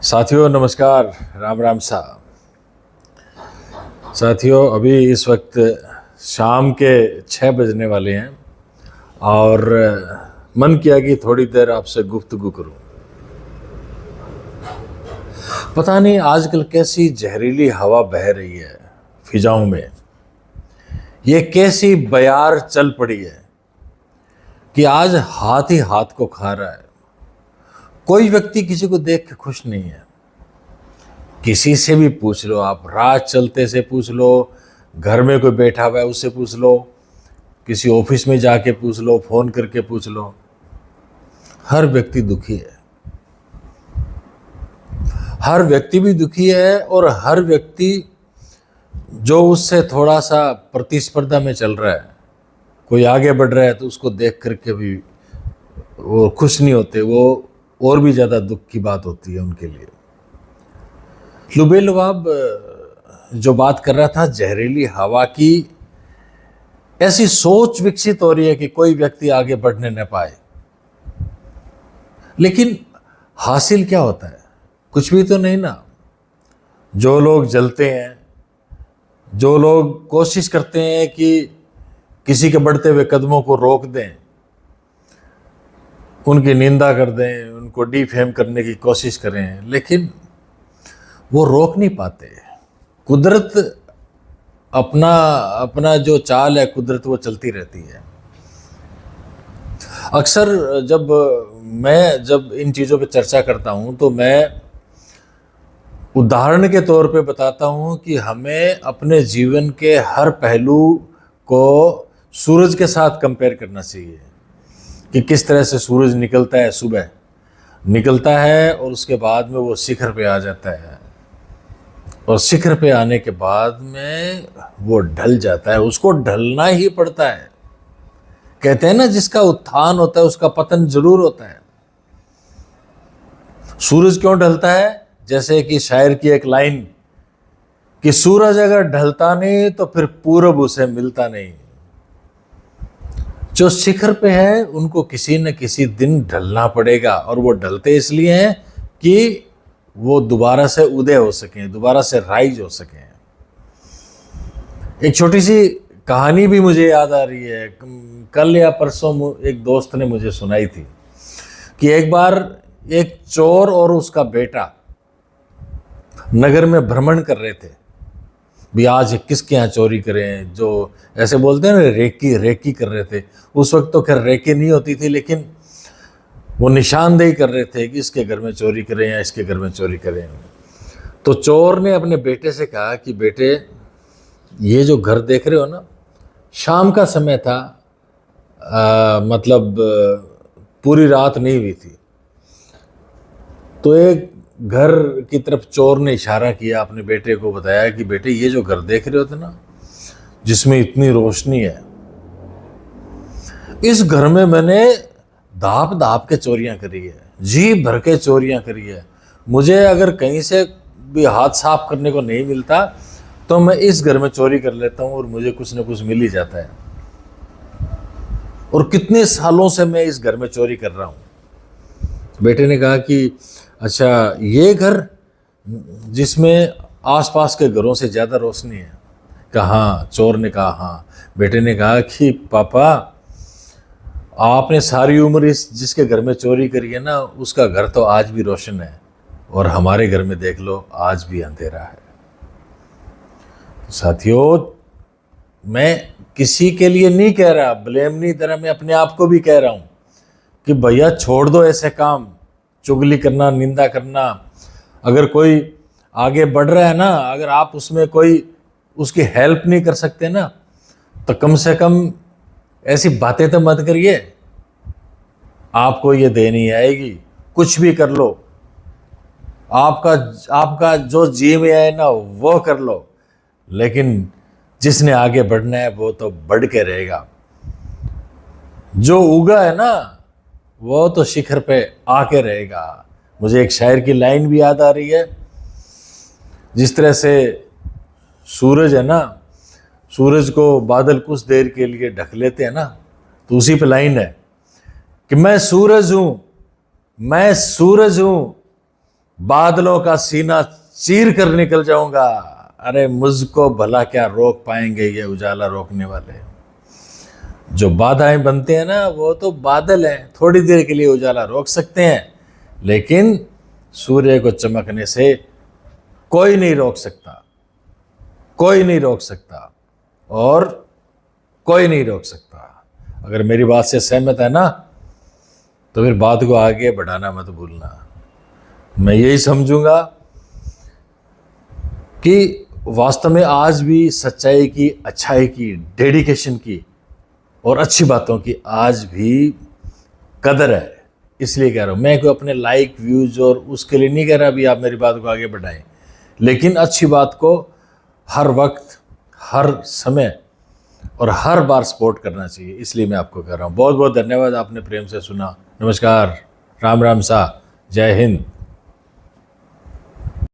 साथियों नमस्कार। राम राम सा। साथियों अभी इस वक्त शाम के 6 बजने वाले हैं और मन किया कि थोड़ी देर आपसे गुफ्तगू करूं। पता नहीं आजकल कैसी जहरीली हवा बह रही है फिजाओं में। ये कैसी बयार चल पड़ी है कि आज हाथ ही हाथ को खा रहा है। कोई व्यक्ति किसी को देख के खुश नहीं है। किसी से भी पूछ लो, आप राह चलते से पूछ लो, घर में कोई बैठा हुआ है उससे पूछ लो, किसी ऑफिस में जाके पूछ लो, फोन करके पूछ लो, हर व्यक्ति दुखी है। हर व्यक्ति भी दुखी है और हर व्यक्ति जो उससे थोड़ा सा प्रतिस्पर्धा में चल रहा है, कोई आगे बढ़ रहा है तो उसको देख करके भी वो खुश नहीं होते। वो और भी ज़्यादा दुख की बात होती है उनके लिए। लुबे लुबाब जो बात कर रहा था जहरीली हवा की, ऐसी सोच विकसित हो रही है कि कोई व्यक्ति आगे बढ़ने न पाए। लेकिन हासिल क्या होता है? कुछ भी तो नहीं ना। जो लोग जलते हैं, जो लोग कोशिश करते हैं कि किसी के बढ़ते हुए कदमों को रोक दें, उनकी निंदा कर दें, उनको डिफेम करने की कोशिश करें, लेकिन वो रोक नहीं पाते। कुदरत अपना अपना जो चाल है, कुदरत वो चलती रहती है। अक्सर जब इन चीज़ों पे चर्चा करता हूँ तो मैं उदाहरण के तौर पे बताता हूँ कि हमें अपने जीवन के हर पहलू को सूरज के साथ कंपेयर करना चाहिए कि किस तरह से सूरज निकलता है, सुबह निकलता है और उसके बाद में वो शिखर पे आ जाता है और शिखर पे आने के बाद में वो ढल जाता है। उसको ढलना ही पड़ता है। कहते हैं ना, जिसका उत्थान होता है उसका पतन जरूर होता है। सूरज क्यों ढलता है? जैसे कि शायर की एक लाइन कि सूरज अगर ढलता नहीं तो फिर पूरब उसे मिलता नहीं। जो शिखर पे है उनको किसी न किसी दिन ढलना पड़ेगा और वो ढलते इसलिए हैं कि वो दोबारा से उदय हो सकें, दोबारा से राइज हो सकें। एक छोटी सी कहानी भी मुझे याद आ रही है। कल या परसों एक दोस्त ने मुझे सुनाई थी कि एक बार एक चोर और उसका बेटा नगर में भ्रमण कर रहे थे। भी आज किसके यहाँ चोरी करें, जो ऐसे बोलते हैं ना, रेकी कर रहे थे। उस वक्त तो खैर रेकी नहीं होती थी, लेकिन वो निशानदेही कर रहे थे कि इसके घर में चोरी करें या इसके घर में चोरी करें। तो चोर ने अपने बेटे से कहा कि बेटे, ये जो घर देख रहे हो ना, शाम का समय था, मतलब पूरी रात नहीं हुई थी। तो एक घर की तरफ चोर ने इशारा किया, अपने बेटे को बताया कि बेटे, ये जो घर देख रहे होते ना, जिसमें इतनी रोशनी है, इस घर में मैंने दाप दाप के चोरियां करी है, जी भर के चोरियां करी है। मुझे अगर कहीं से भी हाथ साफ करने को नहीं मिलता तो मैं इस घर में चोरी कर लेता हूं और मुझे कुछ न कुछ मिल ही जाता है। और कितने सालों से मैं इस घर में चोरी कर रहा हूं। बेटे ने कहा कि अच्छा, ये घर जिसमें आसपास के घरों से ज़्यादा रोशनी है? कहाँ? चोर ने कहा हाँ। बेटे ने कहा कि पापा, आपने सारी उम्र इस जिसके घर में चोरी करी है ना, उसका घर तो आज भी रोशन है, और हमारे घर में देख लो आज भी अंधेरा है। साथियों, मैं किसी के लिए नहीं कह रहा, ब्लेम नहीं दे रहा, मैं अपने आप को भी कह रहा हूँ कि भैया छोड़ दो ऐसे काम, चुगली करना, निंदा करना। अगर कोई आगे बढ़ रहा है ना, अगर आप उसमें कोई उसकी हेल्प नहीं कर सकते ना, तो कम से कम ऐसी बातें तो मत करिए। आपको ये दे नहीं आएगी, कुछ भी कर लो, आपका जो जी में आए ना वो कर लो, लेकिन जिसने आगे बढ़ना है वो तो बढ़ के रहेगा। जो उगा है ना वो तो शिखर पे आके रहेगा। मुझे एक शायर की लाइन भी याद आ रही है, जिस तरह से सूरज है ना, सूरज को बादल कुछ देर के लिए ढक लेते हैं ना, तो उसी पे लाइन है कि मैं सूरज हूं, बादलों का सीना चीर कर निकल जाऊंगा। अरे मुझको भला क्या रोक पाएंगे ये उजाला रोकने वाले। जो बाधाएं बनते हैं ना, वो तो बादल हैं, थोड़ी देर के लिए उजाला रोक सकते हैं, लेकिन सूर्य को चमकने से कोई नहीं रोक सकता, कोई नहीं रोक सकता, और कोई नहीं रोक सकता। अगर मेरी बात से सहमत है ना, तो फिर बात को आगे बढ़ाना मत भूलना। मैं यही समझूंगा कि वास्तव में आज भी सच्चाई की, अच्छाई की, डेडिकेशन की और अच्छी बातों की आज भी कदर है। इसलिए कह रहा हूँ, मैं कोई अपने लाइक व्यूज और उसके लिए नहीं कह रहा भी आप मेरी बात को आगे बढ़ाएं, लेकिन अच्छी बात को हर वक्त, हर समय और हर बार सपोर्ट करना चाहिए। इसलिए मैं आपको कह रहा हूँ। बहुत बहुत धन्यवाद, आपने प्रेम से सुना। नमस्कार, राम राम सा, जय हिंद।